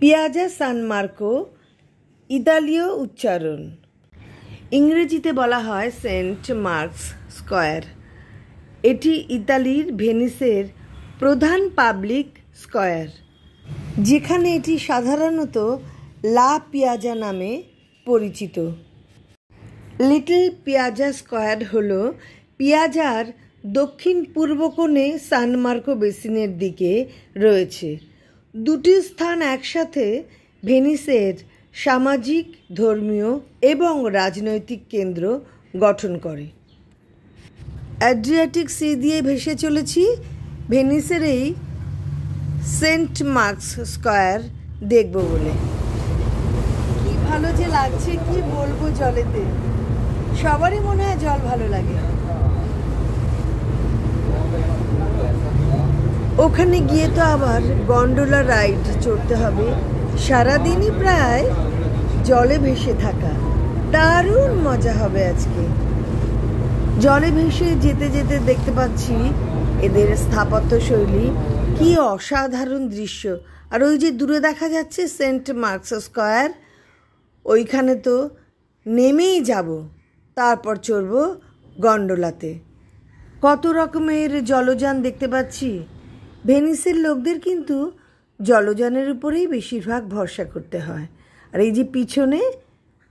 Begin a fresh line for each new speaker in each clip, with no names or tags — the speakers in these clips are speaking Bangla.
পিয়াজা সান মার্কো ইতালীয় উচ্চারণ। ইংরেজিতে বলা হয় সেন্ট মার্কস স্কয়ার। এটি ইতালির ভেনিসের প্রধান পাবলিক স্কয়ার, যেখানে এটি সাধারণত লা পিয়াজা নামে পরিচিত। লিটল পিয়াজা স্কয়ার হল পিয়াজার দক্ষিণ পূর্ব কোণে সান মার্কো বেসিনের দিকে রয়েছে। দুটি স্থান একসাথে ভেনিসের সামাজিক, ধর্মীয় এবং রাজনৈতিক কেন্দ্র গঠন করে। অ্যাড্রিয়াটিক সি দিয়ে ভেসে চলেছি ভেনিসের এই সেন্ট মার্কস স্কয়ার দেখব বলে। কি ভালো যে লাগছে, কি বলবো। জলেতে সবারই মনে হয় জল ভালো লাগে। ওখানে গিয়ে তো আবার গন্ডোলা রাইড চড়তে হবে। সারাদিনই প্রায় জলে ভেসে থাকা, দারুণ মজা হবে আজকে। জলে ভেসে যেতে যেতে দেখতে পাচ্ছি এদের স্থাপত্য শৈলী, কি অসাধারণ দৃশ্য। আর ওই যে দূরে দেখা যাচ্ছে সেন্ট মার্কস স্কয়ার, ওইখানে তো নেমেই যাব, তারপর চড়ব গন্ডোলাতে। কত রকমের জলযান দেখতে পাচ্ছি। ভেনিসের লোকদের কিন্তু জলযানের উপরেই বেশিরভাগ ভরসা করতে হয়। আর এই যে পিছনে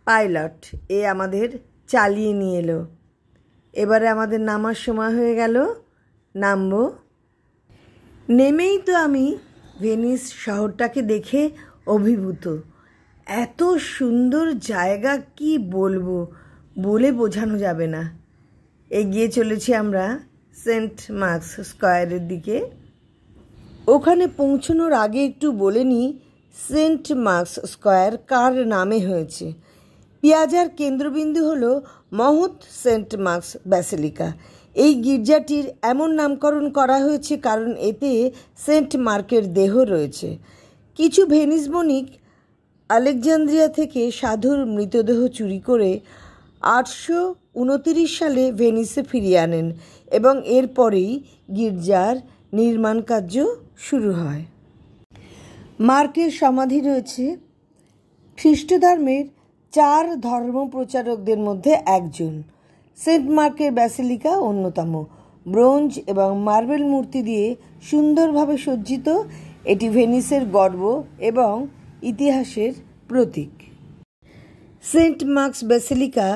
পাইলট, এ আমাদের চালিয়ে নিয়ে এলো। এবারে আমাদের নামার সময় হয়ে গেল, নামবো। নেমেই তো আমি ভেনিস শহরটাকে দেখে অভিভূত। এত সুন্দর জায়গা, কি বলবো, বলে বোঝানো যাবে না। এগিয়ে চলেছি আমরা সেন্ট মার্কস স্কয়ারের দিকে। ওখানে পৌঁছানোর আগে একটু বলে নিই সেন্ট মার্কস স্কয়ার কার নামে হয়েছে। পিয়াজার কেন্দ্রবিন্দু হল মহৎ সেন্ট মার্কস ব্যাসিলিকা। এই গির্জাটির এমন নামকরণ করা হয়েছে কারণ এতে সেন্ট মার্কের দেহ রয়েছে। কিছু ভেনিস বণিক আলেকজান্দ্রিয়া থেকে সাধুর মৃতদেহ চুরি করে 829 সালে ভেনিসে ফিরিয়ে আনেন এবং এরপরেই গির্জার নির্মাণ কার্য শুরু হয়। মার্কের সমাধি রয়েছে খ্রিস্ট ধর্মের 4 ধর্মপ্রচারকদের মধ্যে একজন। সেন্ট মার্কের ব্যাসিলিকা অন্যতম। ব্রোঞ্জ এবং মার্বেল মূর্তি দিয়ে সুন্দরভাবে সজ্জিত, এটি ভেনিসের গর্ব এবং ইতিহাসের প্রতীক। সেন্ট মার্কস ব্যাসিলিকা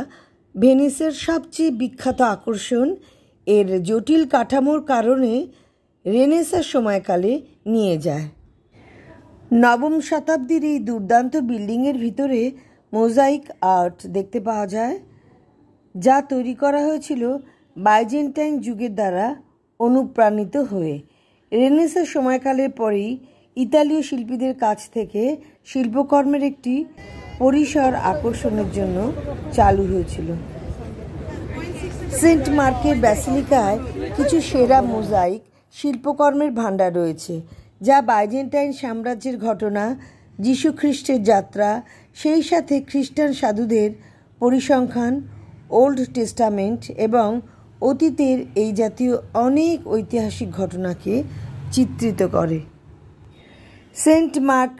ভেনিসের সবচেয়ে বিখ্যাত আকর্ষণ। এর জটিল কাঠামোর কারণে রেনেসাঁ সময়কালে নিয়ে যায়। নবম শতাব্দীর এই দুর্দান্ত বিল্ডিংয়ের ভিতরে মোজাইক আর্ট দেখতে পাওয়া যায়, যা তৈরি করা হয়েছিল বাইজেন্টাইন যুগের দ্বারা অনুপ্রাণিত হয়ে। রেনেসাঁ সময়কালের পরেই ইতালীয় শিল্পীদের কাছ থেকে শিল্পকর্মের একটি পরিসর আকর্ষণের জন্য চালু হয়েছিল। সেন্ট মার্কের ব্যাসিলিকায় কিছু সেরা মোজাইক শিল্পকর্মের ভাণ্ডার রয়েছে, যা বাইজেন্টাইন সাম্রাজ্যের ঘটনা, যীশুখ্রিস্টের যাত্রা, সেই সাথে খ্রিস্টান সাধুদের পরিসংখ্যান, ওল্ড টেস্টামেন্ট এবং অতীতের এই জাতীয় অনেক ঐতিহাসিক ঘটনাকে চিত্রিত করে। সেন্ট মার্ক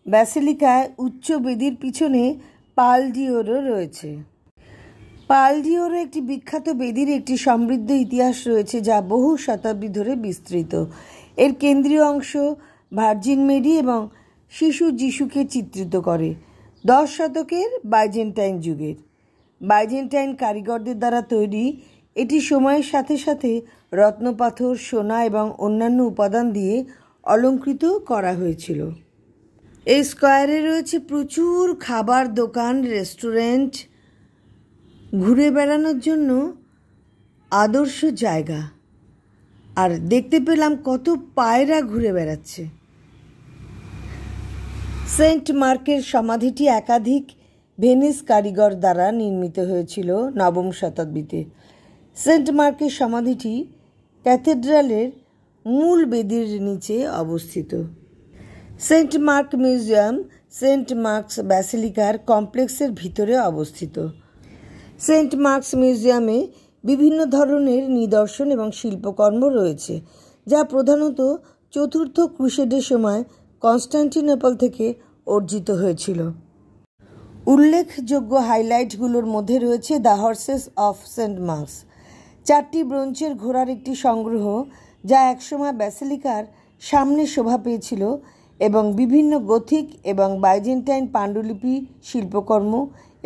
ব্যাসিলিকায় উচ্চ বেদির পিছনে পাল ডিওরো রয়েছে। পাল ডিওরো একটি বিখ্যাত বেদির একটি সমৃদ্ধ ইতিহাস রয়েছে, যা বহু শতাব্দী ধরে বিস্তৃত। এর কেন্দ্রীয় অংশ ভার্জিন মেরি এবং শিশু যিশুকে চিত্রিত করে। 10 শতকের বাইজেন্টাইন যুগের বাইজেন্টাইন কারিগরদের দ্বারা তৈরি, এটি সময়ের সাথে সাথে রত্নপাথর, সোনা এবং অন্যান্য উপাদান দিয়ে অলঙ্কৃত করা হয়েছিল। এই স্কয়ারে রয়েছে প্রচুর খাবার দোকান, রেস্টুরেন্ট, ঘুরে বেড়ানোর জন্য আদর্শ জায়গা। আর দেখতে পেলাম কত পায়রা ঘুরে বেড়াচ্ছে। সেন্ট মার্কের সমাধিটি একাধিক ভেনিস কারিগর দ্বারা নির্মিত হয়েছিল নবম শতাব্দীতে। সেন্ট মার্কের সমাধিটি ক্যাথেড্রালের মূল বেদির নিচে অবস্থিত। Saint Mark Museum Saint Mark's ব্যাসিলিকার কমপ্লেক্সের ভিতরে অবস্থিত। সেন্ট মার্কস মিউজিয়ামে বিভিন্ন ধরনের নিদর্শন এবং শিল্পকর্ম রয়েছে, যা প্রধানত চতুর্থ ক্রুসেডের সময় কনস্টান্টিনোপল থেকে অর্জিত হয়েছিল। উল্লেখযোগ্য হাইলাইটগুলোর মধ্যে রয়েছে the horses of Saint Mark's, 4টি ব্রোঞ্জের ঘোড়ার একটি সংগ্রহ যা একসময় ব্যাসিলিকার সামনে শোভা পেয়েছিল, এবং বিভিন্ন গথিক এবং বাইজেন্টাইন পাণ্ডুলিপি, শিল্পকর্ম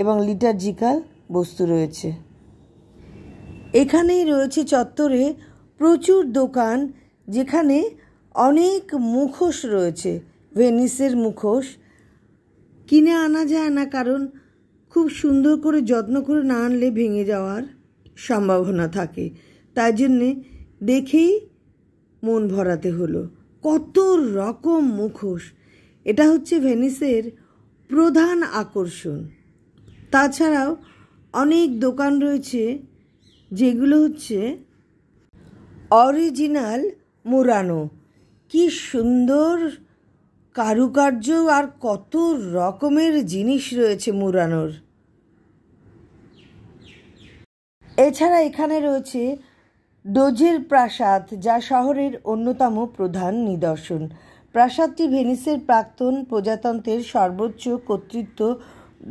এবং লিটার্জিক্যাল বস্তু রয়েছে। এখানেই রয়েছে চত্বরে প্রচুর দোকান, যেখানে অনেক মুখোশ রয়েছে। ভেনিসের মুখোশ কিনে আনা যায় না, কারণ খুব সুন্দর করে যত্ন করে না আনলে ভেঙে যাওয়ার সম্ভাবনা থাকে। তাই জন্যে দেখেই মন ভরাতে হলো। কত রকম মুখোশ! এটা হচ্ছে ভেনিসের প্রধান আকর্ষণ। তাছাড়াও অনেক দোকান রয়েছে যেগুলো হচ্ছে অরিজিনাল মুরানো। কি সুন্দর কারুকার্য আর কত রকমের জিনিস রয়েছে মুরানোর। এছাড়া এখানে রয়েছে ডোজের প্রাসাদ, যা শহরের অন্যতম প্রধান নিদর্শন। প্রাসাদটি ভেনিসের প্রাক্তন প্রজাতন্ত্রের সর্বোচ্চ কর্তৃত্ব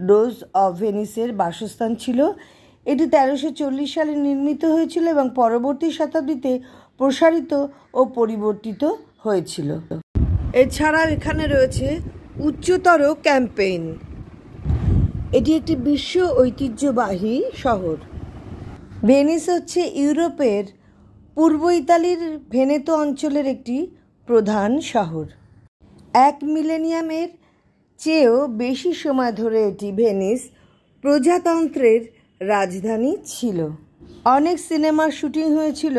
ডোজ অফ ভেনিসের বাসস্থান ছিল। এটি 1340 সালে নির্মিত হয়েছিল এবং পরবর্তী শতাব্দীতে প্রসারিত ও পরিবর্তিত হয়েছিল। এছাড়াও এখানে রয়েছে উচ্চতর ক্যাম্পেইন। এটি একটি বিশ্ব ঐতিহ্যবাহী শহর। ভেনিস হচ্ছে ইউরোপের পূর্ব ইতালির ভেনেতো অঞ্চলের একটি প্রধান শহর। 1 মিলেনিয়ামের চেয়েও বেশি সময় ধরে এটি ভেনিস প্রজাতন্ত্রের রাজধানী ছিল। অনেক সিনেমার শুটিং হয়েছিল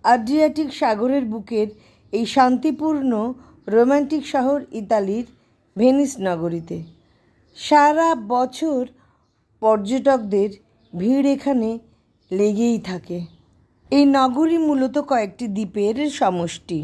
আড্রিয়াটিক সাগরের বুকের এই শান্তিপূর্ণ রোম্যান্টিক শহর ইতালির ভেনিস নগরীতে। সারা বছর পর্যটকদের ভিড় এখানে লেগেই থাকে। এই নগরী মূলত কয়েকটি দ্বীপের সমষ্টি।